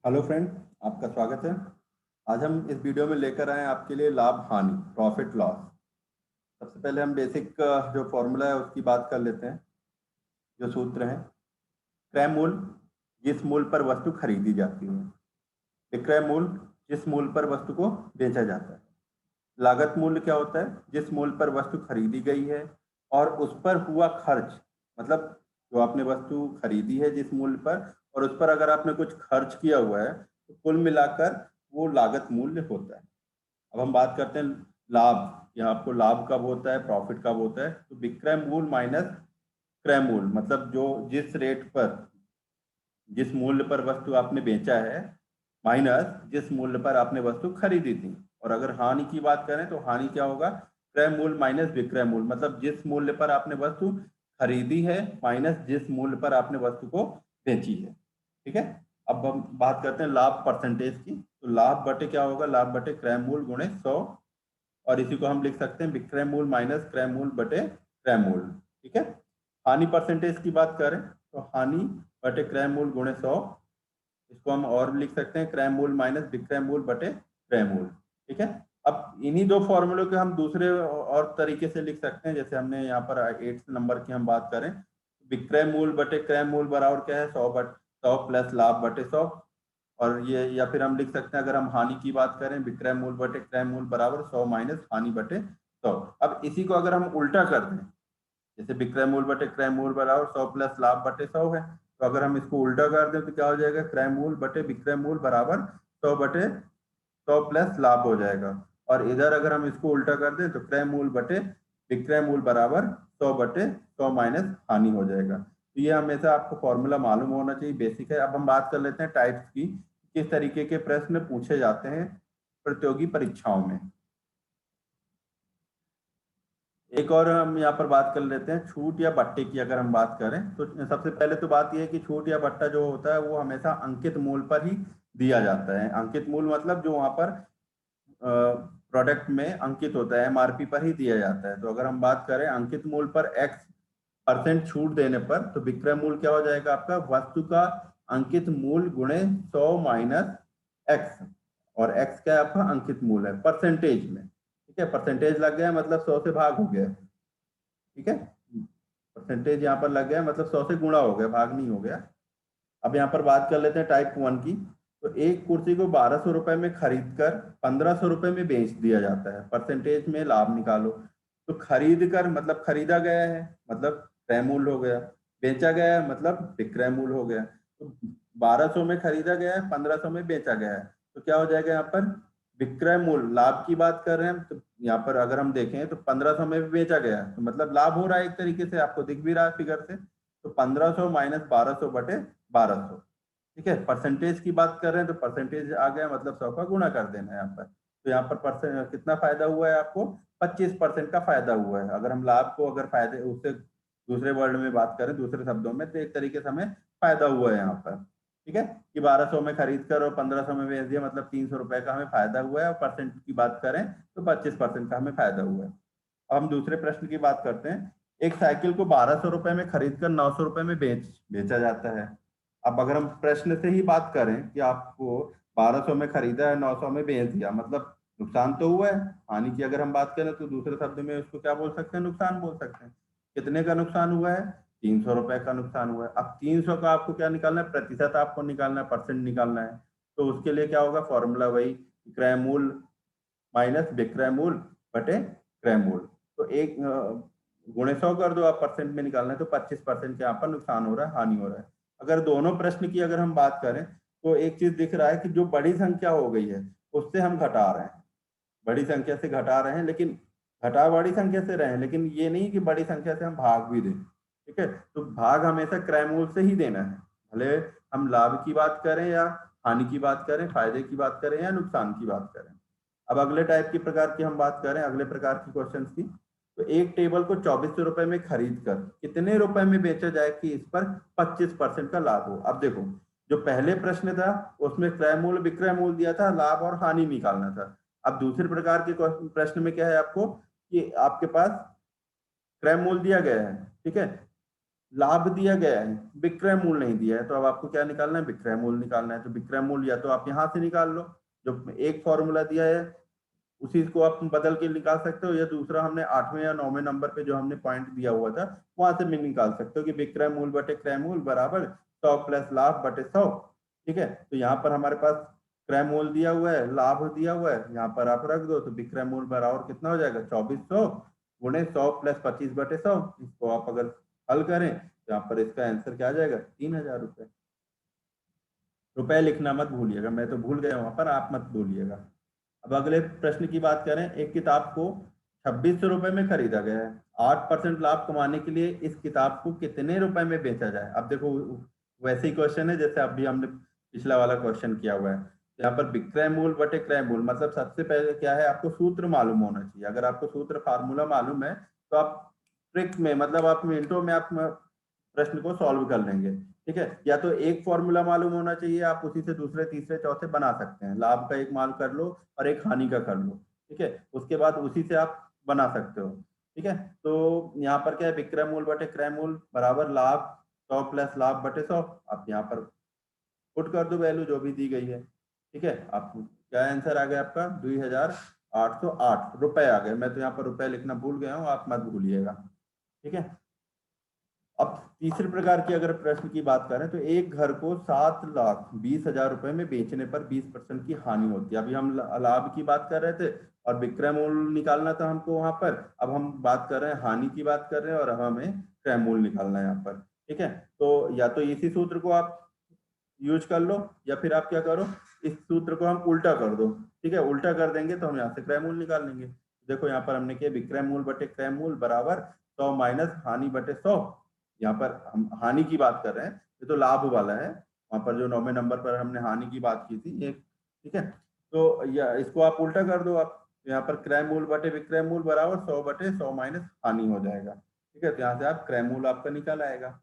Hello friend, आपका स्वागत है। आज हम इस वीडियो में लेकर आए हैं आपके लिए लाभ हानि, प्रॉफिट लॉस। सबसे पहले हम बेसिक जो फॉर्मूला है उसकी बात कर लेते हैं। जो सूत्र है, क्रय मूल्य जिस मूल्य पर वस्तु खरीदी जाती है, विक्रय मूल्य जिस मूल्य पर वस्तु को बेचा जाता है, लागत मूल्य क्या होता है, जिस मूल्य पर वस्तु खरीदी गई है और उस पर हुआ खर्च, मतलब जो आपने वस्तु खरीदी है जिस मूल्य पर और उस पर अगर आपने कुछ खर्च किया हुआ है तो कुल मिलाकर वो लागत मूल्य होता है। अब हम बात करते हैं लाभ। यहाँ आपको लाभ कब होता है, प्रॉफिट कब होता है, तो विक्रय मूल्य माइनस क्रय मूल्य, मतलब जो जिस रेट पर, जिस मूल्य पर वस्तु आपने बेचा है माइनस जिस मूल्य पर आपने वस्तु खरीदी थी। और अगर हानि की बात करें तो हानि क्या होगा, क्रय मूल्य माइनस विक्रय मूल्य, मतलब जिस मूल्य पर आपने वस्तु खरीदी है माइनस जिस मूल्य पर आपने वस्तु को बेची है। ठीक है। अब हम बात करते हैं लाभ परसेंटेज की। तो लाभ बटे क्या होगा, लाभ बटे क्रय मूल्य गुणे 100, और इसी को हम लिख सकते हैं विक्रय मूल्य माइनस क्रय मूल्य बटे क्रय मूल्य। ठीक है। हानि परसेंटेज की बात करें तो हानि बटे क्रय मूल्य गुणे 100, इसको हम और लिख सकते हैं क्रय मूल्य माइनस विक्रय मूल्य बटे क्रय मूल्य। ठीक है। अब इन्हीं दो फॉर्मूलों के हम दूसरे और तरीके से लिख सकते हैं। जैसे हमने यहाँ पर 8 नंबर की हम बात करें, विक्रय मूल्य बटे क्रय मूल्य बराबर क्या है, 100 प्लस लाभ बटे 100। और ये या फिर हम लिख सकते हैं, अगर हम हानि की बात करें, विक्रय मूल्य बटे क्रय मूल्य बराबर 100 माइनस हानि बटे 100। अब इसी को अगर हम उल्टा कर दें, जैसे विक्रय मूल्य बटे क्रय मूल्य बराबर 100 प्लस लाभ बटे 100 है, तो अगर हम इसको उल्टा कर दें तो क्या हो जाएगा, क्रय मूल्य बटे विक्रय मूल्य बराबर 100 बटे 100 प्लस लाभ हो जाएगा। और इधर अगर हम इसको उल्टा कर दें तो क्रय मूल्य बटे विक्रय मूल्य बराबर 100 बटे 100 माइनस हानि हो जाएगा। तो ये हमेशा आपको फॉर्मूला मालूम होना चाहिए, बेसिक है। अब हम बात कर लेते हैं टाइप्स की, किस तरीके के प्रश्न पूछे जाते हैं प्रतियोगी परीक्षाओं में। एक और हम यहाँ पर बात कर लेते हैं छूट या बट्टे की। अगर हम बात करें तो सबसे पहले तो बात यह है कि छूट या बट्टा जो होता है वो हमेशा अंकित मूल्य पर ही दिया जाता है। अंकित मूल्य मतलब जो वहां पर प्रोडक्ट में अंकित होता है, एमआरपी पर ही दिया जाता है। तो अगर हम बात करें अंकित मूल्य पर X% छूट देने पर, तो विक्रय मूल्य क्या हो जाएगा आपका, वस्तु का अंकित मूल्य गुणे 100 माइनस एक्स। और एक्स क्या है आपका, अंकित मूल्य है परसेंटेज में। ठीक है, परसेंटेज लग गया मतलब 100 से भाग हो गया। ठीक है, परसेंटेज यहाँ पर लग गया मतलब 100 से गुणा हो गया, भाग नहीं हो गया। अब यहाँ पर बात कर लेते हैं टाइप 1 की। तो एक कुर्सी को 1200 रुपए में खरीद कर 1500 रुपए में बेच दिया जाता है, परसेंटेज में लाभ निकालो। तो खरीद कर मतलब खरीदा गया है, मतलब क्रय मूल्य हो गया, बेचा गया है मतलब विक्रय मूल्य हो गया। तो 1200 में खरीदा गया है, 1500 में बेचा गया है, तो क्या हो जाएगा यहाँ पर, विक्रय मूल्य, लाभ की बात कर रहे हैं। तो यहाँ पर अगर हम देखें तो 1500 में भी बेचा गया है, तो मतलब लाभ हो रहा है, एक तरीके से आपको दिख भी रहा है फिगर से। तो 1500 माइनस 1200 बटे 1200। ठीक है, परसेंटेज की बात कर रहे हैं तो परसेंटेज आ गया मतलब 100 का गुणा कर देना है यहाँ पर। तो यहाँ पर परसेंट कितना फायदा हुआ है आपको, 25% का फायदा हुआ है। अगर हम लाभ को अगर फायदे उससे दूसरे वर्ड में बात करें, दूसरे शब्दों में, तो एक तरीके से हमें फायदा हुआ है यहाँ पर। ठीक है, कि 1200 में खरीद कर और 1500 में बेच दिया, मतलब 300 रुपए का हमें फायदा हुआ है। और परसेंट की बात करें तो 25% का हमें फायदा हुआ है। अब हम दूसरे प्रश्न की बात करते हैं। एक साइकिल को 1200 रुपए में खरीद कर 900 रुपए में बेचा जाता है। अब अगर हम प्रश्न से ही बात करें कि आपको 1200 में खरीदा है, 900 में बेच दिया, मतलब नुकसान तो हुआ है। हानि की अगर हम बात करें तो दूसरे शब्द में उसको क्या बोल सकते हैं, नुकसान बोल सकते हैं। कितने का नुकसान हुआ है, 300 रुपए का नुकसान हुआ है। अब 300 का आपको क्या निकालना है, प्रतिशत आपको निकालना है, परसेंट निकालना है। तो उसके लिए क्या होगा, फॉर्मूला वही, क्रय मूल्य माइनस विक्रय मूल्य बटे क्रय मूल्य। तो एक गुणे 100 कर दो आप, परसेंट में निकालना है तो 25% के यहाँ पर नुकसान हो रहा है, हानि हो रहा है। अगर दोनों प्रश्न की अगर हम बात करें तो एक चीज दिख रहा है कि जो बड़ी संख्या हो गई है उससे हम घटा रहे हैं, बड़ी संख्या से घटा रहे हैं, लेकिन घटा बड़ी संख्या से रहे हैं, लेकिन ये नहीं कि बड़ी संख्या से हम भाग भी दें। ठीक है, तो भाग हमेशा क्रय मूल्य से ही देना है, भले हम लाभ की बात करें या हानि की बात करें, फायदे की बात करें या नुकसान की बात करें। अब अगले टाइप की प्रकार की हम बात करें, अगले प्रकार की क्वेश्चन की। तो एक टेबल को 2400 रुपए में खरीद कर कितने रुपए में बेचा जाए कि इस पर 25% का लाभ हो। अब देखो, जो पहले प्रश्न था उसमें क्रय मूल्य विक्रय मूल्य दिया था, लाभ और हानि निकालना था। अब दूसरे प्रकार के प्रश्न में क्या है आपको, कि आपके पास क्रय मूल्य दिया गया है, ठीक है, लाभ दिया गया है, विक्रय मूल्य नहीं दिया है, तो अब आपको क्या निकालना है, विक्रय मूल्य निकालना है। तो विक्रय मूल्य या तो आप यहाँ से निकाल लो, जो एक फॉर्मूला दिया है उसी को आप बदल के निकाल सकते हो, या दूसरा हमने 8वें या 9वें नंबर पे जो हमने पॉइंट दिया हुआ था वहां से भी निकाल सकते हो कि विक्रय मूल्य बटे क्रय मूल्य बराबर 100 प्लस लाभ बटे 100। ठीक है, तो यहाँ पर हमारे पास क्रय मूल्य दिया हुआ है, लाभ दिया हुआ है, यहाँ पर आप रख दो, तो विक्रय मूल्य बराबर कितना हो जाएगा, 2400 गुणे 100 प्लस 25 बटे 100। इसको आप अगर हल करें तो यहाँ पर इसका आंसर क्या आ जाएगा, 3000 रुपए। रुपए लिखना मत भूलिएगा, मैं तो भूल गया वहां पर, आप मत भूलिएगा। अब अगले प्रश्न की बात करें, एक किताब को 2600 रुपए में खरीदा गया है, 8% लाभ कमाने के लिए इस किताब को कितने रुपए में बेचा जाए। अब देखो वैसे ही क्वेश्चन है जैसे अभी हमने पिछला वाला क्वेश्चन किया हुआ है। यहाँ पर विक्रय मूल्य बटे क्रय मूल्य, मतलब सबसे पहले क्या है, आपको सूत्र मालूम होना चाहिए। अगर आपको सूत्र फार्मूला मालूम है तो आप ट्रिक में, मतलब आप मिनटों में आप प्रश्न को सॉल्व कर लेंगे। ठीक है, या तो एक फॉर्मूला मालूम होना चाहिए, आप उसी से दूसरे तीसरे चौथे बना सकते हैं। लाभ का एक मान कर लो और एक हानि का कर लो। ठीक है, उसके बाद उसी से आप बना सकते हो। ठीक है, तो यहाँ पर क्या है, विक्रय मूल्य बटे क्रय मूल्य बराबर लाभ 100 प्लस लाभ बटे 100। आप यहाँ पर पुट कर दो वैल्यू जो भी दी गई है। ठीक है, आप क्या आंसर आ गया आपका, 2808 रुपए आ गए। मैं तो यहाँ पर रुपए लिखना भूल गया हूँ, आप मत भूलिएगा। ठीक है, अब तीसरे प्रकार की अगर प्रश्न की बात करें तो एक घर को 7,20,000 रुपए में बेचने पर 20% की हानि होती है। अभी हम लाभ की बात कर रहे थे और विक्रय मूल्य निकालना था हमको वहां पर। अब हम बात कर रहे हैं हानि की बात कर रहे हैं और अब हमें क्रय मूल्य निकालना है यहाँ पर। ठीक है, तो या तो इसी सूत्र को आप यूज कर लो या फिर आप क्या करो, इस सूत्र को हम उल्टा कर दो। ठीक है, उल्टा कर देंगे तो हम यहाँ से क्रय मूल्य निकाल लेंगे। देखो यहाँ पर हमने किया विक्रय मूल्य बटे क्रय मूल्य बराबर 100 माइनस हानि बटे 100। यहाँ पर हम हानि की बात कर रहे हैं, ये तो लाभ वाला है, वहां पर जो 9वें नंबर पर हमने हानि की बात की थी एक। ठीक है, तो या इसको आप उल्टा कर दो आप, यहाँ पर क्रय मूल्य बटे विक्रय मूल्य बराबर 100 बटे 100 माइनस हानि हो जाएगा। ठीक है, तो यहाँ से आप क्रय मूल्य आपका निकल आएगा।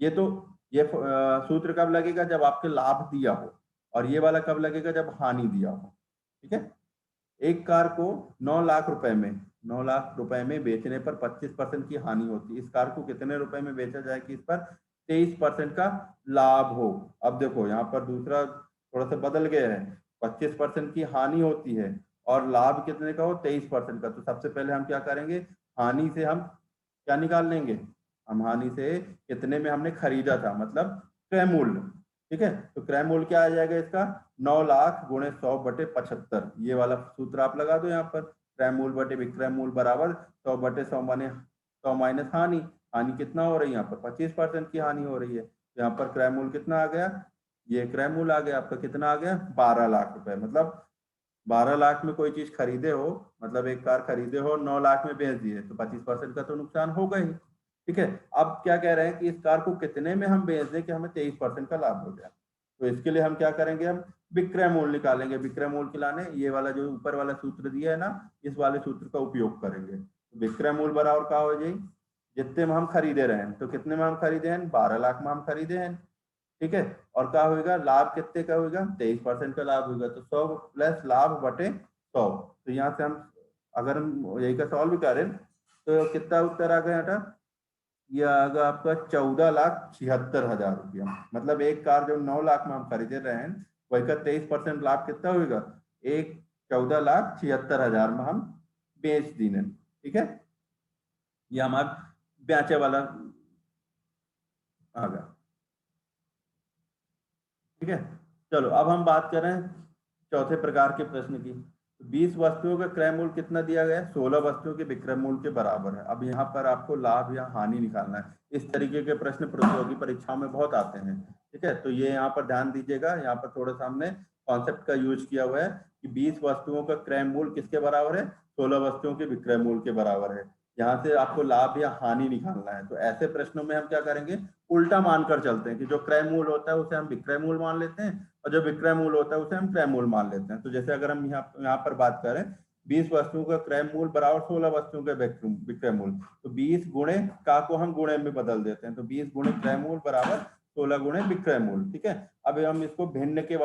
ये तो ये सूत्र कब लगेगा, जब आपके लाभ दिया हो, और ये वाला कब लगेगा, जब हानि दिया हो। ठीक है, एक कार को 9 लाख रुपए में 9 लाख रुपए में बेचने पर 25% की हानि होती है। इस कार को कितने रुपए में बेचा जाए कि इस पर 23% का लाभ हो। अब देखो यहाँ पर दूसरा थोड़ा सा बदल गया है, 25% की हानि होती है और लाभ कितने का हो, 23% का। तो सबसे पहले हम क्या करेंगे, हानि से हम क्या निकाल लेंगे, हम हानि से कितने में हमने खरीदा था, मतलब क्रय मूल्य। ठीक है, तो क्रय मूल्य क्या आ जाएगा इसका, 9 लाख गुणे 100 बटे 75। ये वाला सूत्र आप लगा दो यहाँ पर, क्रय मूल्य बटे विक्रय मूल्य बराबर 100 बटे 100 माने 100 माइनस हानि। हानि कितना हो रही है यहाँ पर, 25% की हानि हो रही है। तो यहाँ पर क्रय मूल्य कितना आ गया, ये क्रय मूल्य आ गया आपका, कितना आ गया, 12 लाख रुपए। मतलब 12 लाख में कोई चीज खरीदे हो, मतलब एक कार खरीदे हो 9 लाख में बेच दिए, तो 25% का तो नुकसान होगा ही। ठीक है, अब क्या कह रहे हैं कि इस कार को कितने में हम बेच दें कि हमें 23% का लाभ हो जाए। तो इसके लिए हम क्या करेंगे, हम विक्रय मूल्य निकालेंगे। विक्रय मूल्य के लाने ये वाला जो ऊपर वाला सूत्र दिया है ना, इस वाले सूत्र का उपयोग करेंगे। तो विक्रय मूल्य बराबर क्या हो जाए, जितने में हम खरीदे रहे हैं, तो कितने में हम खरीदे हैं, 12 लाख में हम खरीदे हैं। ठीक है, और क्या होगा, लाभ कितने का होगा, 23% का लाभ होगा। तो 100 प्लस लाभ बटे 100। तो यहाँ से हम अगर हम यही का सॉल्व करें तो कितना उत्तर आ गया बेटा, ये आएगा आपका 14,76,000 रुपया। मतलब एक कार जो 9 लाख में हम खरीदे रहे हैं वही का 23% लाभ कितना होगा, एक 14,76,000 में हम बेच दी। ठीक है, ये हमारा बेचे वाला आ गया। ठीक है, चलो अब हम बात करें चौथे प्रकार के प्रश्न की। 20 वस्तुओं का क्रय मूल्य कितना दिया गया है, 16 वस्तुओं के विक्रय मूल्य के बराबर है। अब यहाँ पर आपको लाभ या हानि निकालना है। इस तरीके के प्रश्न प्रतियोगी परीक्षाओं में बहुत आते हैं। ठीक है, तो ये यहाँ पर ध्यान दीजिएगा, यहाँ पर थोड़ा सा हमने कॉन्सेप्ट का यूज किया हुआ है कि 20 वस्तुओं का क्रय मूल्य किसके बराबर है, 16 वस्तुओं के विक्रय मूल्य के बराबर है। यहाँ से आपको लाभ या हानि निकालना है। तो ऐसे प्रश्नों में हम क्या करेंगे, उल्टा मानकर चलते हैं कि जो क्रय मूल्य होता है उसे हम विक्रय मूल्य मान लेते हैं और जो विक्रय मूल्य होता है उसे हम क्रय मूल्य मान लेते हैं। तो जैसे अगर हम यहाँ पर बात करें, 20 वस्तुओं का क्रय मूल्य बराबर 16 वस्तुओं का विक्रय मूल्य, तो 20 गुणे का को हम गुणे में बदल देते हैं। तो 20 गुणे क्रय मूल्य बराबर 16 गुणे विक्रय मूल्य। ठीक है, अब हम इसको भिन्न के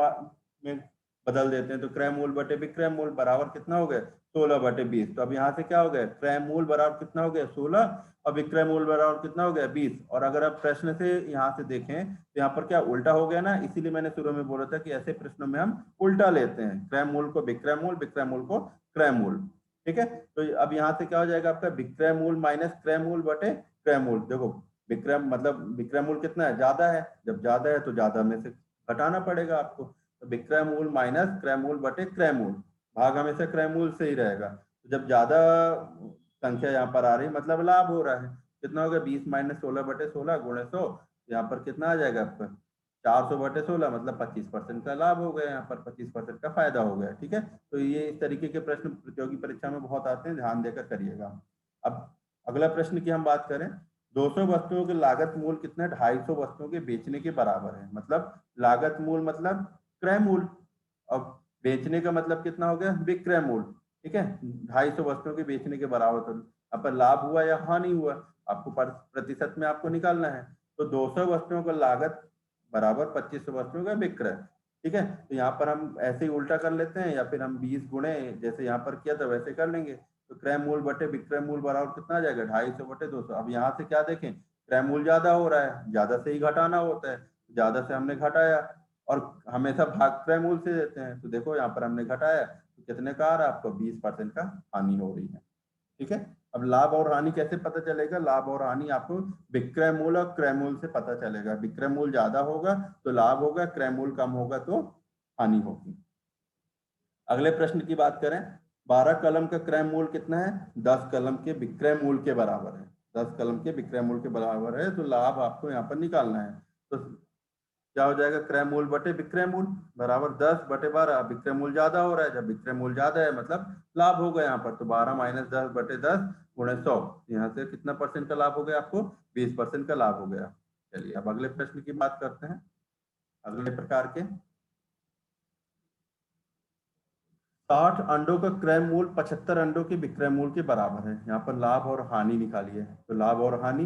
में बदल देते हैं। तो क्रय मूल्य बटे विक्रय मूल्य बराबर कितना हो गया, 16/20। तो अब यहाँ से क्या हो गया, क्रय मूल बराबर कितना हो गया 16 और विक्रय मूल बराबर कितना हो गया 20। और अगर आप प्रश्न से यहाँ से देखें तो यहाँ पर क्या उल्टा हो गया ना, इसीलिए मैंने शुरू में बोला था कि ऐसे प्रश्नों में हम उल्टा लेते हैं, क्रय मूल को विक्रय मूल, विक्रय मूल को क्रय मूल। ठीक है, तो अब यहाँ से क्या हो जाएगा आपका विक्रय मूल माइनस क्रय मूल बटे क्रय मूल। देखो विक्रय मतलब विक्रय मूल कितना है, ज्यादा है, जब ज्यादा है तो ज्यादा में से घटाना पड़ेगा आपको। तो विक्रय मूल माइनस क्रय मूल बटे क्रय मूल, भाग हमेशा क्रय मूल से ही रहेगा। तो जब ज्यादा संख्या यहाँ पर आ रही मतलब लाभ हो रहा है, कितना हो गया 20 माइनस 16/16 गुणे 100, यहाँ पर कितना आ जाएगा आपका 400/16 मतलब 25% का लाभ हो गया, यहाँ पर 25% का फायदा हो गया। ठीक है, तो ये इस तरीके के प्रश्न प्रतियोगी परीक्षा में बहुत आते हैं, ध्यान देकर करिएगा। अब अगला प्रश्न की हम बात करें, 200 वस्तुओं की लागत मूल कितना, 250 वस्तुओं के बेचने के बराबर है। मतलब लागत मूल मतलब क्रय मूल, अब बेचने का मतलब कितना हो गया विक्रय मूल। ठीक है, 250 वस्तुओं के बेचने के बराबर, तो अब पर लाभ हुआ या हानि हुआ आपको प्रतिशत में आपको निकालना है। तो 200 वस्तुओं का लागत बराबर 2500 वस्तुओं का विक्रय। ठीक है, तो यहाँ पर हम ऐसे ही उल्टा कर लेते हैं, या फिर हम 20 गुणे जैसे यहाँ पर किया था वैसे कर लेंगे। तो क्रय मूल बटे विक्रय मूल बराबर कितना आ जाएगा 250/200। अब यहाँ से क्या देखें, क्रय मूल ज्यादा हो रहा है, ज्यादा से ही घटाना होता है, ज्यादा से हमने घटाया, और हमेशा भाग क्रय मूल से देते हैं। तो देखो यहाँ पर हमने घटाया तो कितने का आ रहा है आपको 20% का हानि हो रही है। ठीक है, अब लाभ और हानि कैसे पता चलेगा, लाभ और हानि आपको विक्रय मूल और क्रय मूल से पता चलेगा। विक्रय मूल ज्यादा होगा तो लाभ होगा, क्रय मूल कम होगा तो हानि होगी। अगले प्रश्न की बात करें, 12 कलम का क्रय मूल कितना है, 10 कलम के विक्रय मूल के बराबर है। 10 कलम के विक्रय मूल के बराबर है, तो लाभ आपको यहाँ पर निकालना है। तो क्या हो जाएगा, क्रय मूल बटे विक्रय मूल बराबर 10/12। विक्रय मूल ज्यादा हो रहा है, जब विक्रय मूल ज्यादा है मतलब लाभ होगा यहाँ पर। तो 12 माइनस 10/10 गुणे 100, यहाँ से कितना परसेंट का लाभ हो गया आपको 20% का लाभ हो गया। चलिए अब अगले प्रश्न की बात करते हैं। अगले प्रकार के 60 अंडों का क्रय मूल 75 अंडों के विक्रय मूल के बराबर है। यहाँ पर लाभ और हानि निकालिए। तो लाभ और हानि,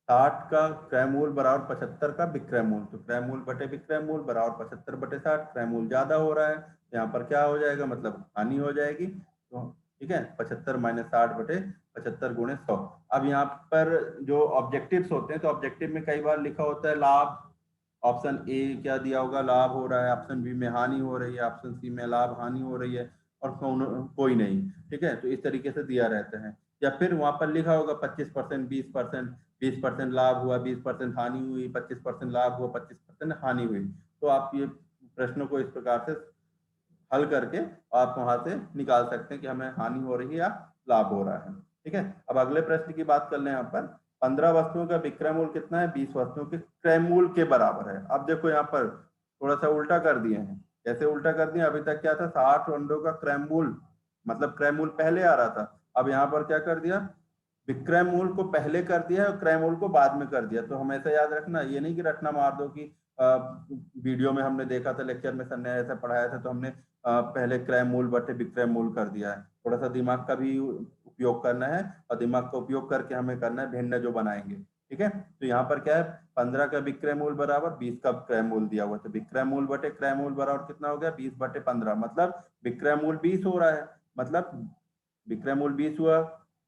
60 का क्रय मूल बराबर 75 का विक्रय मूल, तो क्रय मूल बटे विक्रय मूल बराबर 75/60। क्रय मूल ज्यादा हो रहा है, यहाँ पर क्या हो जाएगा मतलब हानि हो जाएगी। तो ठीक है, 75 माइनस 60/75 गुणे 100। अब यहाँ पर जो ऑब्जेक्टिव्स होते हैं, तो ऑब्जेक्टिव में कई बार लिखा होता है लाभ, ऑप्शन ए क्या दिया होगा लाभ हो रहा है, ऑप्शन बी में हानि हो रही है, ऑप्शन सी में लाभ हानि हो रही है, और कोई नहीं। ठीक है, तो इस तरीके से दिया रहता है। या फिर वहां पर लिखा होगा 25%, 20%, 20% लाभ हुआ, 20% हानि हुई, 25% लाभ हुआ, 25% हानि हुई। तो आप ये प्रश्नों को इस प्रकार से हल करके आप वहां से निकाल सकते हैं कि हमें हानि हो रही है या लाभ हो रहा है। ठीक है, अब अगले प्रश्न की बात कर लें। यहाँ पर 15 वस्तुओं का विक्रय मूल कितना है, 20 वस्तुओं के क्रय मूल के बराबर है। अब देखो यहाँ पर थोड़ा सा उल्टा कर दिए हैं। कैसे उल्टा कर दिया, अभी तक क्या था 60 अंडों का क्रय मूल, मतलब क्रय मूल पहले आ रहा था। अब यहाँ पर क्या कर दिया, विक्रय मूल को पहले कर दिया और क्रय मूल को बाद में कर दिया। तो हमेशा याद रखना, ये नहीं कि रटना मार दो कि वीडियो में हमने देखा था, लेक्चर में सर ने ऐसा पढ़ाया था तो हमने पहले क्रय मूल बटे विक्रय मूल कर दिया है। थोड़ा सा दिमाग का भी उपयोग करना है, और दिमाग का उपयोग करके हमें करना है भिन्न जो बनाएंगे। ठीक है, तो यहाँ पर क्या है, 15 का विक्रय मूल बराबर 20 का क्रय मूल दिया हुआ, तो विक्रय मूल बटे क्रय मूल बराबर कितना हो गया 20/15। मतलब विक्रय मूल 20 हो रहा है, मतलब विक्रय मूल 20 हुआ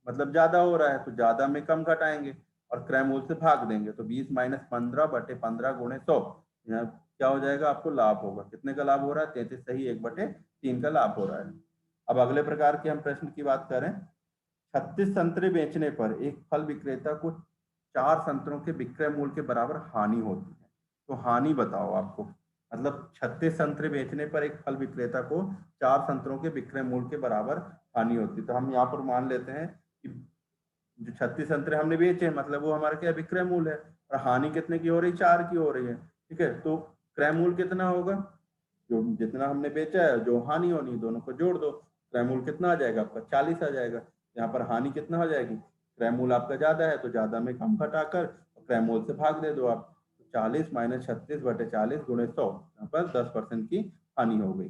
मतलब ज्यादा हो रहा है, तो ज्यादा में कम घटाएंगे और क्रय मूल से भाग देंगे। तो 20 माइनस 15/15 गुणे 100, यहाँ क्या हो जाएगा आपको लाभ होगा। कितने का लाभ हो रहा है 33 सही 1/3 का लाभ हो रहा है। अब अगले प्रकार के हम प्रश्न की बात करें, 36 संतरे बेचने पर एक फल विक्रेता को 4 संतरों के विक्रय मूल के बराबर हानि होती है। तो हानि बताओ आपको, मतलब 36 संतरे बेचने पर एक फल विक्रेता को 4 संतरों के विक्रय मूल के बराबर हानि होती है। तो हम यहाँ पर मान लेते हैं कि जो 36 संतरे हमने बेचे मतलब वो हमारा क्या विक्रय मूल है, और हानि कितने की हो रही 4 की हो रही है। ठीक है, तो क्रय मूल कितना होगा, जो जितना हमने बेचा है जो हानि होनी दोनों को जोड़ दो, क्रय मूल कितना आ जाएगा आपका 40 आ जाएगा। यहाँ पर हानि कितना हो जाएगी, क्रय मूल आपका ज्यादा है तो ज्यादा में कम घटाकर क्रय मूल से भाग दे दो आप। 40 माइनस 36/40 गुणे 100, यहाँ पर 10% की हानि हो गई।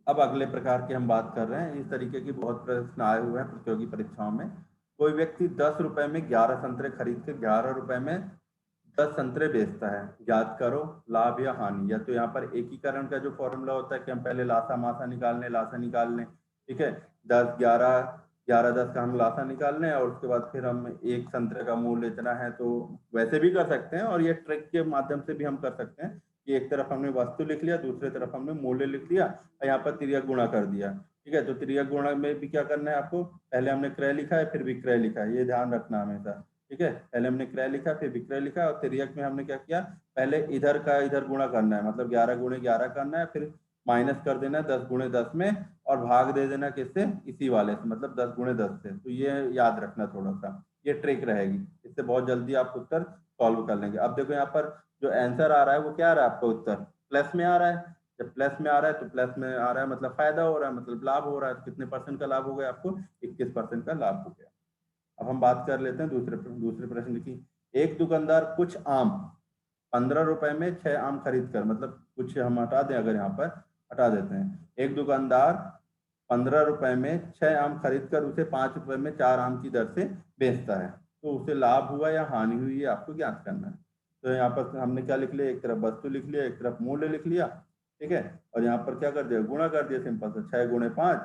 अब अगले प्रकार की हम बात कर रहे हैं, इस तरीके की बहुत प्रश्न आए हुए हैं प्रतियोगी परीक्षाओं में। कोई व्यक्ति 10 रुपए में 11 संतरे खरीद के 11 रुपए में 10 संतरे बेचता है, ज्ञात करो लाभ या हानि। या तो यहाँ पर एकीकरण का जो फॉर्मूला होता है कि हम पहले लासा मासा निकाल लें, लासा निकाल लें, ठीक है, 10 11 11 10 का हम लासा निकाल लें, और उसके बाद फिर हम एक संतरे का मूल्य इतना है, तो वैसे भी कर सकते हैं, और ये ट्रिक के माध्यम से भी हम कर सकते हैं कि एक तरफ हमने वस्तु लिख लिया, दूसरी तरफ हमने मूल्य लिख लिया, और यहाँ पर तिर्यक गुणा कर दिया, ठीक है। तो तिर्यक गुणा में भी क्या करना है आपको, पहले हमने क्रय लिखा है फिर विक्रय लिखा है, ये ध्यान रखना हमेशा, ठीक है। पहले हमने क्रय लिखा फिर विक्रय लिखा, और तिर्यक में हमने क्या किया, पहले इधर का इधर गुणा करना है, मतलब 11 गुणे 11 करना है, फिर माइनस कर देना है 10 गुणे 10 में, और भाग दे देना किससे, इसी वाले से, मतलब 10 गुणे 10 से। तो ये याद रखना थोड़ा सा, ये ट्रिक रहेगी, इससे बहुत जल्दी आप उत्तर सॉल्व कर लेंगे। अब देखो यहाँ पर जो आंसर आ रहा है वो क्या आ रहा है आपका उत्तर, प्लस में आ रहा है। जब प्लस में आ रहा है तो प्लस में आ रहा है मतलब फायदा हो रहा है, मतलब लाभ हो रहा है। कितने परसेंट का लाभ हो गया आपको, 21% का लाभ हो गया। अब हम बात कर लेते हैं दूसरे प्रश्न की। एक दुकानदार कुछ आम 15 रुपए में 6 आम खरीद कर, मतलब कुछ हम हटा दें, अगर यहाँ पर हटा देते हैं, एक दुकानदार 15 रुपए में 6 आम खरीद कर उसे 5 रुपए में 4 आम की दर से बेचता है, तो उसे लाभ हुआ या हानि हुई, ये आपको ज्ञात करना है। तो यहाँ पर हमने क्या लिख लिया, एक तरफ वस्तु लिख लिया, एक तरफ मूल्य लिख लिया, ठीक है, और यहाँ पर क्या कर दिया, गुणा कर दिया सिंपल से, 6 गुणे 5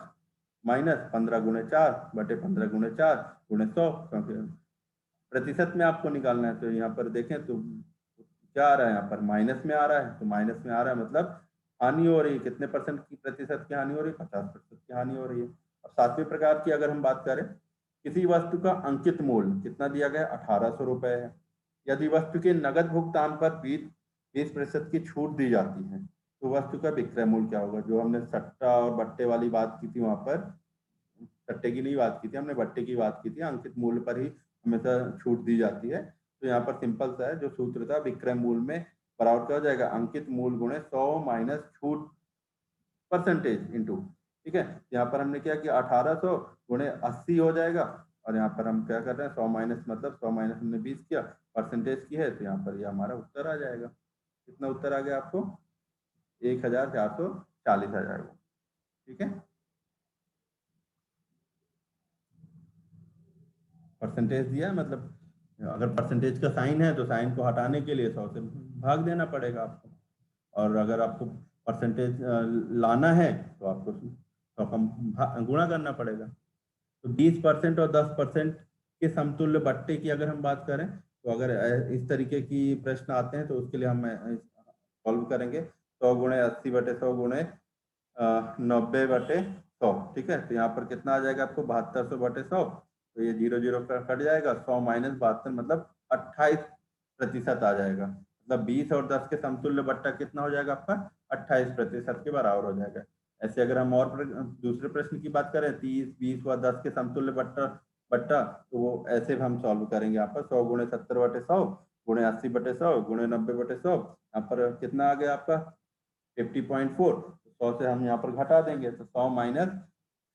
माइनस 15 गुणे 4 बटे 15 गुणे 4 गुणे 100, क्योंकि प्रतिशत में आपको निकालना है। तो यहाँ पर देखें तो क्या आ रहा है, यहाँ पर माइनस में आ रहा है, तो माइनस में आ रहा है मतलब हानि हो रही है। कितने परसेंट की प्रतिशत की हानि हो रही है, 50% की हानि हो रही है। अब सातवें प्रकार की अगर हम बात करें, किसी वस्तु का अंकित मूल्य कितना दिया गया, 1800 रुपए है। यदि वस्तु के नगद भुगतान पर 20% की छूट दी जाती है, तो वस्तु का विक्रय मूल्य क्या होगा। जो हमने सट्टा और बट्टे वाली बात की थी, वहां पर सट्टे की नहीं बात की थी, हमने बट्टे की बात की थी। अंकित मूल्य पर ही हमेशा छूट दी जाती है। तो यहाँ पर सिंपल सा है, जो सूत्र था विक्रय मूल्य में बराबर क्या हो जाएगा, अंकित मूल्य गुणे 100 माइनस छूट परसेंटेज इंटू, ठीक है। यहाँ पर हमने क्या किया, 1800 गुणे 80 हो जाएगा, और यहाँ पर हम क्या कर रहे हैं, 100 माइनस, मतलब 100 माइनस हमने 20 किया, परसेंटेज की है, तो यहाँ पर ये हमारा उत्तर आ जाएगा। कितना उत्तर आ गया आपको, 1440 आ जाएगा, ठीक है। परसेंटेज दिया है, मतलब अगर परसेंटेज का साइन है तो साइन को हटाने के लिए 100 से भाग देना पड़ेगा आपको, और अगर आपको परसेंटेज लाना है तो आपको 100 का गुणा करना पड़ेगा। तो 20% और 10% के समतुल्य बट्टे की अगर हम बात करें, तो अगर इस तरीके की प्रश्न आते हैं तो उसके लिए हम सॉल्व करेंगे। 100 गुणे 80 बटे 100 गुणे 90/100, ठीक है। तो यहाँ पर कितना आ जाएगा आपको, 7200/100। तो ये 0 0 कट जाएगा, 100 माइनस 72 मतलब 28% आ जाएगा। मतलब 20 और 10 के समतुल्य बट्टा कितना हो जाएगा आपका, 28% के बराबर हो जाएगा। ऐसे अगर हम और दूसरे प्रश्न की बात करें, 30 20 व 10 के समतुल्य बट्टा बट्टा तो वो ऐसे हम सॉल्व करेंगे। यहाँ पर 100 गुणे 70/100 गुणे 80/100 गुणे 90/100, यहाँ पर कितना आ गया आपका 50.4। 100 से हम यहाँ पर घटा देंगे, तो 100 माइनस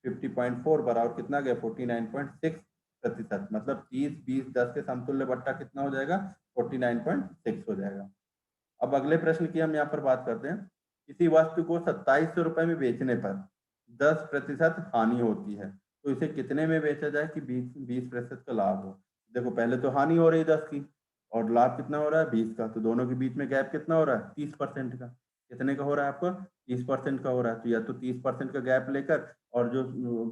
50.4 बराबर कितना गया, 49.6%। मतलब 30 20 10 के समतुल्य बट्टा कितना हो जाएगा, 49.6 हो जाएगा। अब अगले प्रश्न की हम यहाँ पर बात करते हैं। किसी वस्तु को 2700 रुपए में बेचने पर 10% हानि होती है, तो इसे कितने में बेचा जाए कि 20% का लाभ हो। देखो पहले तो हानि हो रही है 10 की, और लाभ कितना हो रहा है 20 का, तो दोनों के बीच में गैप कितना हो रहा है, 30% का। कितने का हो रहा है आपका, 30% का हो रहा है। तो या तो 30% का गैप लेकर, और जो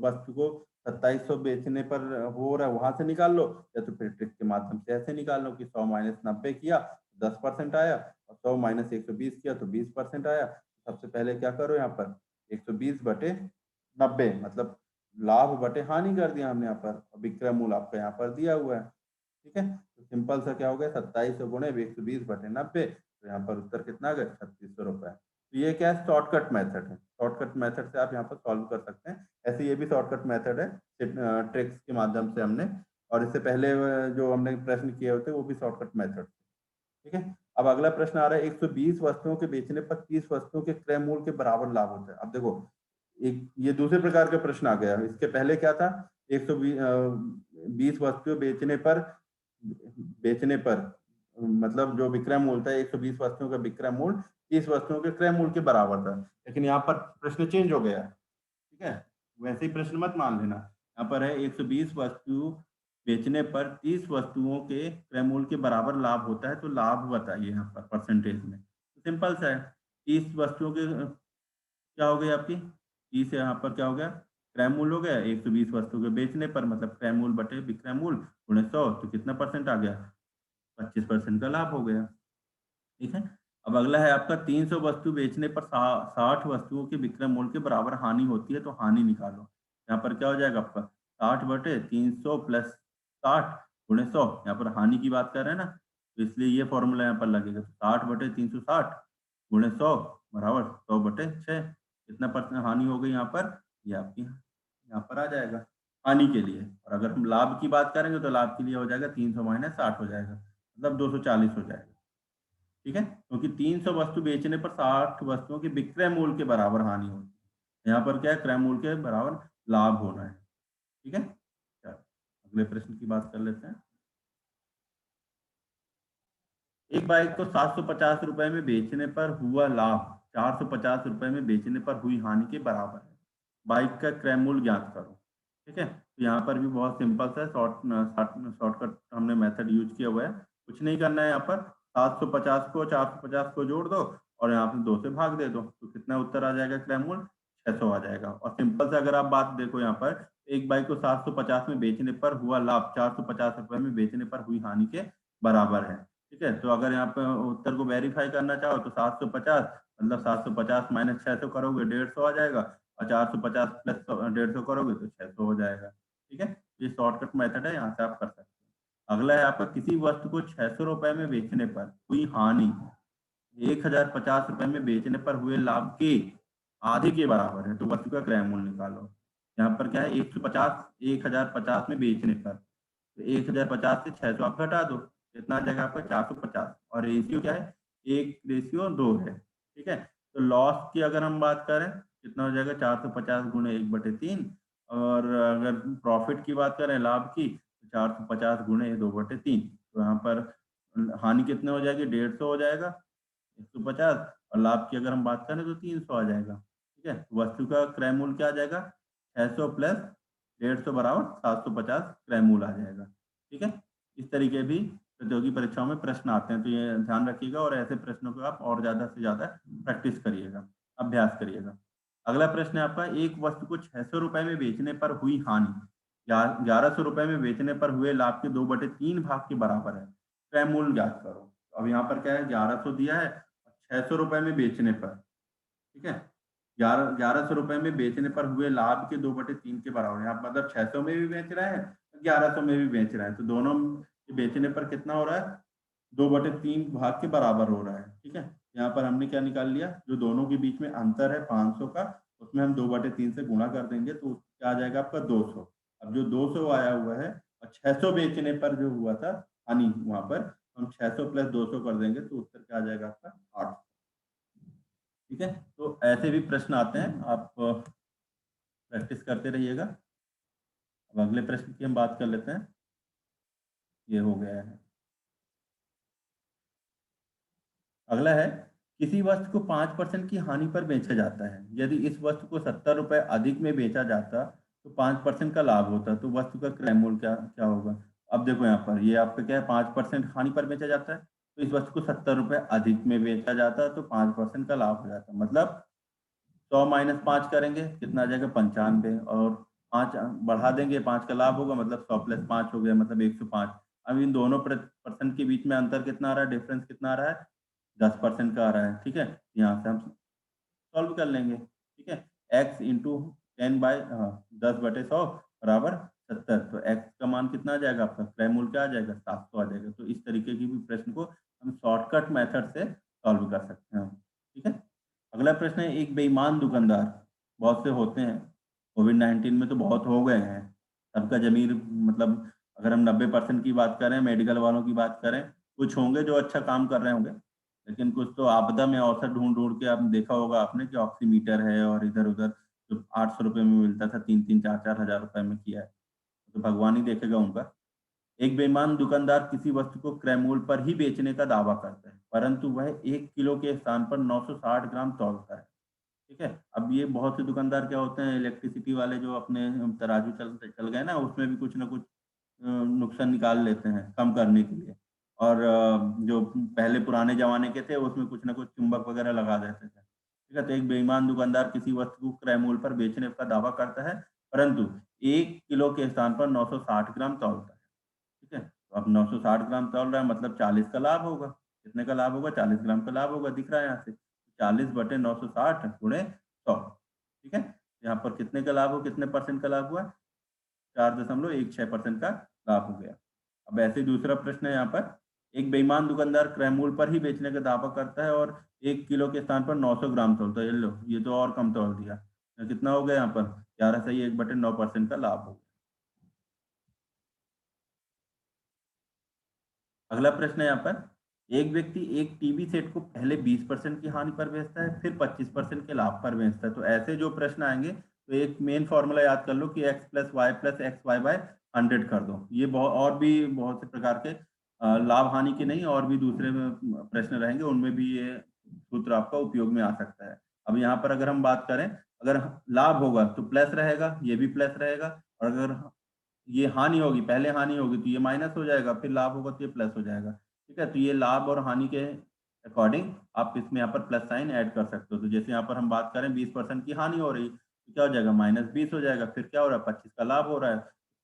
वस्तु को 2700 बेचने पर हो रहा है वहां से निकाल लो, या तो फिर ट्रिक के माध्यम से ऐसे निकाल लो कि 100 माइनस 90 किया 10% आया, और 100 माइनस 120 किया तो 20% आया। सबसे पहले क्या करो, यहाँ पर 120/90, मतलब लाभ बटे हानि कर दिया हमने यहाँ पर, विक्रय मूल्य आपका यहाँ पर दिया हुआ है, ठीक है। तो सिंपल सा क्या हो गया, 2700 गुणे 120/90, तो यहाँ पर उत्तर कितना आ गया, 3600 रुपए। तो ये क्या है, शॉर्टकट मेथड है। शॉर्टकट मेथड से आप यहाँ पर सॉल्व कर सकते हैं। ऐसे ये भी शॉर्टकट मेथड है, ट्रिक्स के माध्यम से हमने, और इससे पहले जो हमने प्रश्न किए होते वो भी शॉर्टकट मेथड, ठीक है। अब अगला प्रश्न आ रहा है, 120 वस्तुओं के बेचने पर 30 वस्तुओं के क्रय मूल्य के बराबर लाभ होता है। अब देखो एक ये दूसरे प्रकार का प्रश्न आ गया। इसके पहले क्या था, 120 वस्तुएं बेचने पर मतलब जो विक्रय मूल्य था, 120 वस्तुओं का विक्रय मूल्य 30 वस्तुओं के क्रय मूल्य के बराबर था। लेकिन यहाँ पर प्रश्न चेंज हो गया, ठीक है। वैसे ही प्रश्न मत मान लेना। यहाँ पर है 120 वस्तु बेचने पर 30 वस्तुओं के क्रय मूल्य के बराबर लाभ होता है, तो लाभ बताइए यहाँ पर परसेंटेज में। तो सिंपल सा है, 30 वस्तुओं के क्या हो गई आपकी 30 यहाँ पर क्या हो गया क्रय मूल्य हो गया 120 वस्तु के बेचने पर मतलब क्रय मूल्य बटे विक्रय मूल्य गुणे 100 तो कितना परसेंट आ गया 25% का लाभ हो गया। ठीक है। अब अगला है आपका 300 वस्तु बेचने पर 60 वस्तुओं के विक्रय मूल्य के बराबर हानि होती है, तो हानि निकालो। यहाँ पर क्या हो जाएगा आपका 60 बटे 300 प्लस 60 गुणे 100। यहाँ पर हानि की बात कर रहे हैं ना, तो इसलिए ये फॉर्मूला यहाँ पर लगेगा। 60 बटे 360 गुणे 100 बराबर 100 बटे 6। कितना परसेंट हानि हो गई यहाँ पर, ये आपकी यहाँ पर आ जाएगा हानि के लिए। और अगर हम लाभ की बात करेंगे तो लाभ के लिए हो जाएगा 300 माइनस 60 हो जाएगा, मतलब 240 हो जाएगा। ठीक है, क्योंकि 300 वस्तु बेचने पर 60 वस्तुओं के विक्रय मूल्य के बराबर हानि होती है। यहाँ पर क्या है क्रय मूल्य के बराबर लाभ होना है। ठीक है, चलो अगले प्रश्न की बात कर लेते हैं। एक बाइक को 750 रुपए में बेचने पर हुआ लाभ 450 रुपए में बेचने पर हुई हानि के बराबर है। बाइक का क्रय मूल्य ज्ञात करो। ठीक है, तो यहाँ पर भी बहुत सिंपल सा शॉर्टकट हमने मेथड यूज किया हुआ है। कुछ नहीं करना है, यहाँ पर 750 को 450 को जोड़ दो और यहाँ पे 2 से भाग दे दो, तो कितना उत्तर आ जाएगा क्रय मूल्य 600 आ जाएगा। और सिंपल से अगर आप बात देखो यहाँ पर एक बाइक को 750 में बेचने पर हुआ लाभ 450 रुपए में बेचने पर हुई हानि के बराबर है। ठीक है, तो अगर यहाँ पे उत्तर को वेरीफाई करना चाहो तो 750 मतलब 750 माइनस 600 करोगे 150 आ जाएगा, और 450 प्लस 150 करोगे तो 600 हो जाएगा। ठीक है, ये शॉर्टकट मेथड है, यहाँ से आप कर सकते हैं। अगला है आपका किसी वस्तु को 600 रुपए में बेचने पर हुई हानि 1050 रुपए में बेचने पर हुए लाभ के आधे के बराबर है, तो वस्तु का क्रय मूल्य निकालो। यहाँ पर क्या है 150 1050 में बेचने पर, तो 1050 से 600 आप घटा दो, कितना आ जाएगा आपका 450। और रेशियो क्या है 1:2 है। ठीक है, तो लॉस की अगर हम बात करें कितना हो जाएगा 450 गुणे 1/3। और अगर प्रॉफिट की बात करें लाभ की तो 450 गुणे 2/3। तो यहाँ पर हानि कितने हो जाएगी 150 हो जाएगा 150, और लाभ की अगर हम बात करें तो 300 आ जाएगा। ठीक है, वस्तु का क्रय मूल्य क्या आ जाएगा 600 प्लस 150 बराबर 750 क्रय मूल्य आ जाएगा। ठीक है, इस तरीके भी प्रतियोगी परीक्षाओं में प्रश्न आते हैं, तो ये ध्यान रखिएगा और ऐसे प्रश्नों को आप और ज्यादा से ज्यादा प्रैक्टिस करिएगा, अभ्यास करिएगा। अगला प्रश्न है आपका एक वस्तु को 600 रुपए में बेचने पर हुई हानि 1100 रुपए में बेचने पर हुए लाभ के 2/3 भाग के बराबर है, क्रय मूल्य ज्ञात करो। अब यहाँ पर क्या है 1100 दिया है 600 रुपए में बेचने पर। ठीक है, 1100 रुपए में बेचने पर हुए लाभ के 2/3 के बराबर है। आप मतलब 600 में भी बेच रहे हैं 1100 में भी बेच रहे हैं, तो दोनों के बेचने पर कितना हो रहा है 2/3 भाग के बराबर हो रहा है। ठीक है, यहाँ पर हमने क्या निकाल लिया जो दोनों के बीच में अंतर है 500 का, उसमें हम 2/3 से गुणा कर देंगे तो क्या आ जाएगा आपका 200। अब जो 200 आया हुआ है और 600 बेचने पर जो हुआ था हानि वहां पर हम 600 प्लस 200 कर देंगे तो उत्तर क्या आ जाएगा आपका 8। ठीक है, तो ऐसे भी प्रश्न आते हैं, आप प्रैक्टिस करते रहिएगा। अब अगले प्रश्न की हम बात कर लेते हैं। ये हो गया है। अगला है किसी वस्तु को 5% की हानि पर बेचा जाता है, यदि इस वस्तु को 70 रुपए अधिक में बेचा जाता तो 5% का लाभ होता, तो वस्तु का क्रय मूल्य क्या क्या होगा। अब देखो यहाँ पर ये आपका क्या है 5% हानि पर बेचा जाता है, तो इस वस्तु को 70 रुपए अधिक में बेचा जाता है तो 5% का लाभ हो जाता है। मतलब 100 माइनस 5 करेंगे कितना आ जाएगा 95, और 5 बढ़ा देंगे 5 का लाभ होगा मतलब 100 प्लस 5 हो गया मतलब 105। अब इन दोनों परसेंट के बीच में अंतर कितना आ रहा है, डिफरेंस कितना आ रहा है 10% का आ रहा है। ठीक है, यहाँ से हम सॉल्व कर लेंगे। ठीक है, x इंटू 10/100 बराबर 70, तो x का मान कितना आ जाएगा आपका क्रय मूल्य क्या आ जाएगा 700 आ जाएगा। तो इस तरीके की भी प्रश्न को हम शॉर्टकट मेथड से सॉल्व कर सकते हैं। ठीक है, अगला प्रश्न है एक बेईमान दुकानदार, बहुत से होते हैं, कोविड-19 में तो बहुत हो गए हैं, सबका ज़मीर मतलब अगर हम 90% की बात करें, मेडिकल वालों की बात करें, कुछ होंगे जो अच्छा काम कर रहे होंगे, लेकिन कुछ तो आपदा में अवसर ढूँढ-ढूँढ के आपने देखा होगा आपने कि ऑक्सीमीटर है और इधर-उधर जो 800 रुपए में मिलता था 3-3 4-4 हज़ार रुपए में किया है, तो भगवान ही देखेगा उनका। एक बेईमान दुकानदार किसी वस्तु को क्रय मूल्य पर ही बेचने का दावा करता है, परंतु वह 1 किलो के स्थान पर 960 ग्राम तौलता है। ठीक है, अब ये बहुत से दुकानदार क्या होते हैं इलेक्ट्रिसिटी वाले जो अपने तराजू चल चल गए ना उसमें भी कुछ ना कुछ नुकसान निकाल लेते हैं कम करने के लिए। और जो पहले पुराने ज़माने के थे उसमें कुछ न कुछ चुंबक वगैरह लगा देते थे। ठीक है? तो एक बेईमान दुकानदार किसी वस्तु को क्रय मूल्य पर बेचने का दावा करता है, परंतु 1 किलो के स्थान पर 960 ग्राम तौलता है। ठीक है? तो अब 960 ग्राम तौल रहा है मतलब 40 का लाभ होगा। कितने का लाभ होगा? 40 ग्राम का लाभ होगा, दिख रहा है यहाँ से। 40 बटे 960 गुणे 100। ठीक है? यहाँ पर कितने का लाभ हो कितने परसेंट का लाभ हुआ? 4.16% का लाभ हो गया। अब ऐसे ही दूसरा प्रश्न है यहाँ पर, एक बेईमान दुकानदार क्रय मूल्य पर ही बेचने का दावा करता है और 1 किलो के स्थान पर 900 ग्राम तौलता है। ये लो, ये तो और कम तौल दिया। कितना हो गया यहाँ पर? 11 सही 1/9% का लाभ हो गया। अगला प्रश्न है यहाँ पर, एक व्यक्ति एक टीवी सेट को पहले 20% की हानि पर बेचता है, फिर 25% के लाभ पर बेचता है। तो ऐसे जो प्रश्न आएँगे, तो एक मेन फ़ॉर्मूला याद कर लो कि x + y + xy बाय 100 कर दो। ये और भी बहुत से प्रकार के लाभ-हानि के नहीं और भी दूसरे प्रश्न रहेंगे, उनमें भी ये सूत्र आपका उपयोग में आ सकता है। अब यहाँ पर अगर हम बात करें, अगर लाभ होगा तो प्लस रहेगा, ये भी प्लस रहेगा और अगर ये हानि होगी, पहले हानि होगी तो ये माइनस हो जाएगा, फिर लाभ होगा तो ये प्लस हो जाएगा। ठीक है? तो ये लाभ और हानि के अकॉर्डिंग आप इसमें यहाँ पर प्लस साइन ऐड कर सकते हो। तो जैसे यहाँ पर हम बात करें 20% की हानि हो रही, तो क्या हो जाएगा? -20 हो जाएगा, फिर क्या हो रहा है? 25 का लाभ हो रहा है,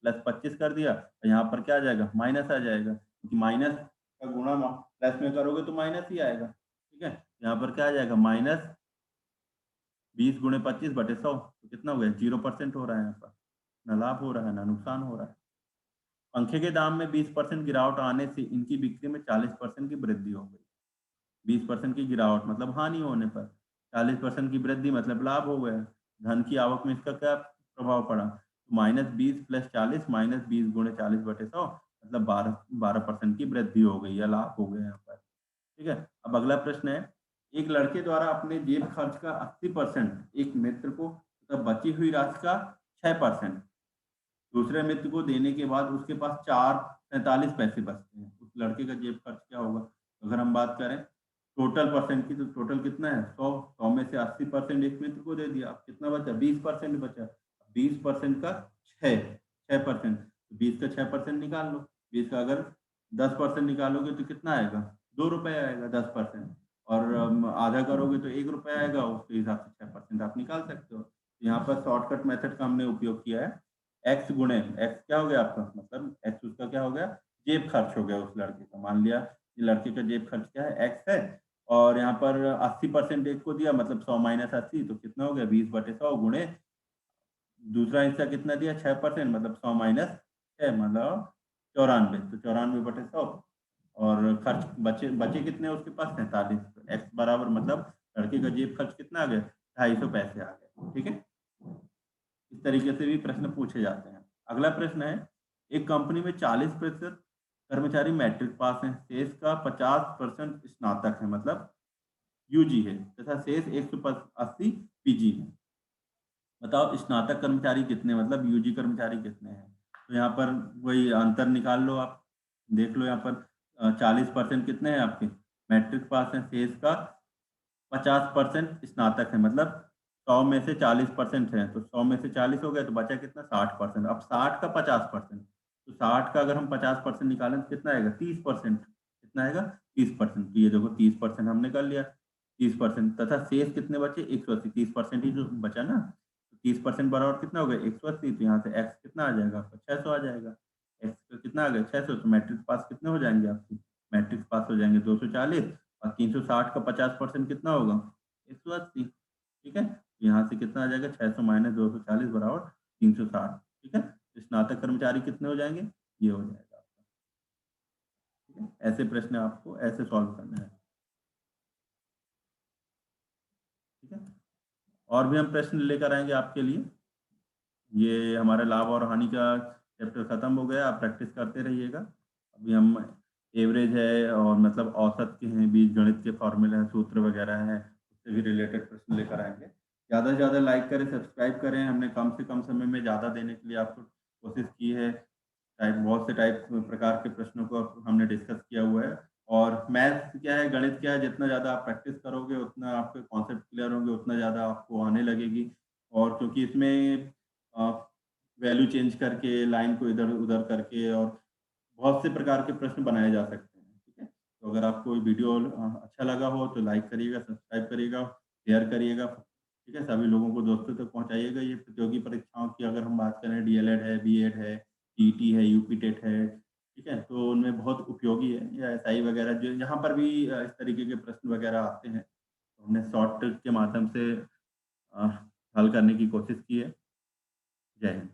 प्लस 25 कर दिया, तो यहाँ पर क्या आ जाएगा? माइनस आ जाएगा, क्योंकि माइनस का गुणा प्लस में करोगे तो माइनस ही आएगा। ठीक है? यहाँ पर क्या आ जाएगा? -20 गुणे 25 बटे 100 तो कितना हो गया? 0% हो रहा है यहाँ पर। ना लाभ हो रहा है, ना नुकसान हो रहा है। पंखे के दाम में 20% गिरावट आने से इनकी बिक्री में 40% की वृद्धि हो गई। 20% की गिरावट मतलब हानि होने पर, 40% की वृद्धि मतलब लाभ हो गया। धन की आवक में इसका क्या प्रभाव पड़ा? -20 + 40 -20 गुणे 40 बटे 100 मतलब 12% की वृद्धि हो गई या लाभ हो गया यहाँ पर। ठीक है? अब अगला प्रश्न है, एक लड़के द्वारा अपने जेब खर्च का 80% एक मित्र को तथा बची हुई राशि का 6% दूसरे मित्र को देने के बाद उसके पास 4.43 पैसे बचते हैं। उस लड़के का जेब खर्च क्या होगा? अगर हम बात करें टोटल परसेंट की, तो टोटल कितना है? 100, 100 में से 80% एक मित्र को दे दिया। अब कितना बचा? 20% बचा। 20% का 6%। 20 का 6% निकाल लो। 20 का अगर 10% निकालोगे तो कितना आएगा? ₹2 आएगा 10%। और आधा करोगे तो ₹1 आएगा, उसके हिसाब से 6% आप निकाल सकते हो। यहाँ पर शॉर्टकट मेथड का हमने उपयोग किया है। एक्स गुणे एक्स क्या हो गया आपका? मतलब एक्स उसका क्या हो गया? जेब खर्च हो गया उस लड़के का। मान लिया कि लड़के का जेब खर्च क्या है? एक्स है और यहाँ पर 80% एक को दिया मतलब 100 माइनस 80 तो कितना हो गया? 20/100 गुणे दूसरा हिस्सा कितना दिया? 6% मतलब 100 माइनस 6 मतलब 94 तो 94/100 और खर्च बचे बचे कितने उसके पास? 43 तो एक्स बराबर मतलब लड़के का जेब खर्च कितना आ गया? 250 पैसे आ गए। ठीक है? इस तरीके से भी प्रश्न पूछे जाते हैं। अगला प्रश्न है, एक कंपनी में 40% कर्मचारी मैट्रिक पास हैं, शेष का 50% स्नातक है मतलब यूजी है तथा शेष 180 पीजी है। बताओ स्नातक कर्मचारी कितने मतलब यूजी कर्मचारी कितने हैं? तो यहाँ पर वही अंतर निकाल लो आप। देख लो यहाँ पर 40% कितने हैं आपके? मैट्रिक पास हैं, शेष का 50% स्नातक है मतलब 100 में से 40% है तो 100 में से 40 हो गया तो बचा कितना? 60%। अब 60 का 50% तो 60 का अगर हम 50% निकालें तो कितना आएगा? 30%। कितना आएगा? 30%। तो ये देखो 30% हमने कर लिया। 30% तथा शेष कितने बचे? 180। 30% ही जो बचा ना, 30% बराबर कितना हो गया? 180। तो यहाँ से एक्स कितना आ जाएगा आपका? 600 आ जाएगा। एक्स का कितना आ गया? 600। तो मैट्रिक पास कितने हो जाएंगे आपके? मैट्रिक पास हो जाएंगे 240 और 360 का 50% कितना होगा? 180। ठीक है? यहाँ से कितना आ जाएगा? 600 माइनस 240 बराबर 360। ठीक है? तो स्नातक कर्मचारी कितने हो जाएंगे? ये हो जाएगा आपका। ठीक है? ऐसे प्रश्न आपको ऐसे सॉल्व करना है। ठीक है? और भी हम प्रश्न लेकर आएंगे आपके लिए। ये हमारा लाभ और हानि का चैप्टर खत्म हो गया। आप प्रैक्टिस करते रहिएगा। अभी हम एवरेज है और मतलब औसत के हैं, बीजगणित के फॉर्मूले हैं, सूत्र वगैरह हैं, उससे भी रिलेटेड प्रश्न लेकर आएँगे। ज़्यादा से ज़्यादा लाइक करें, सब्सक्राइब करें। हमने कम से कम समय में ज़्यादा देने के लिए आपको कोशिश की है। टाइप बहुत से टाइप प्रकार के प्रश्नों को हमने डिस्कस किया हुआ है। और मैथ्स क्या है, गणित क्या है, जितना ज़्यादा आप प्रैक्टिस करोगे, उतना आपके कॉन्सेप्ट क्लियर होंगे, उतना ज़्यादा आपको आने लगेगी। और क्योंकि इसमें अ वैल्यू चेंज करके, लाइन को इधर-उधर करके और बहुत से प्रकार के प्रश्न बनाए जा सकते हैं, ठीक है? तो अगर आपको ये वीडियो अच्छा लगा हो तो लाइक करिएगा, सब्सक्राइब करिएगा, शेयर करिएगा, ठीक है? सभी लोगों को दोस्तों तक पहुँचाइएगा। ये प्रतियोगी परीक्षाओं की अगर हम बात करें, डीएलएड है, बीएड है, टीईटी है, यूपी टेट है, ठीक है? तो उनमें बहुत उपयोगी है, या एसआई वगैरह जो यहाँ पर भी इस तरीके के प्रश्न वगैरह आते हैं। तो हमने शॉर्ट ट्रिक के माध्यम से अ, हल करने की कोशिश की है। जय हिंद।